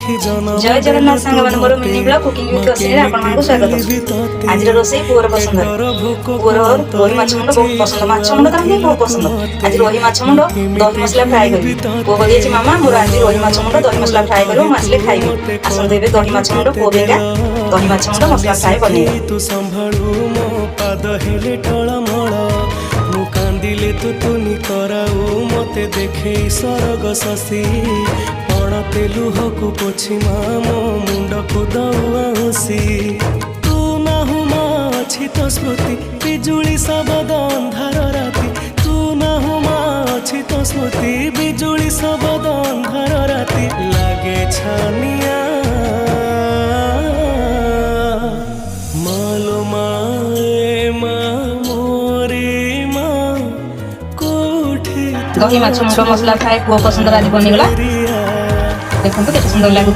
जय जगन्नाथ सांग मान मोर mini blog cooking with Ashwini रे आपन मानको स्वागत। आज रोसई पुअर पसंद पुअर रोही माछ मुंड बहुत पसंद माछ मुंड करन बहुत पसंद। आज रोही माछ मुंड दही मसला फ्राई करी पुओ को दिएछि मामा मोर आज रोही माछ मुंड दही मसला फ्राई करू माछले खाइबी आसन देबे दही माछ मुंड पुओ बेगा दही माछ मुंड मसला फ्राई बने तू संभाळू मो पाद हेले टळमळ मु कांदिले तू तुनी कराऊ मते देखे सरग शशी पणते लुहकु पोछि मामो मुंड को दउआसी तू नाहु माछि तो स्मृति बिजुली सबद अंधार राति तू नाहु माछि तो स्मृति बिजुली सबद अंधार राति लागे छानिया दही माछ मुंड मसला फ्राई पुओ पसंद आज बनिगला देखंतु केते सुंदर लागु।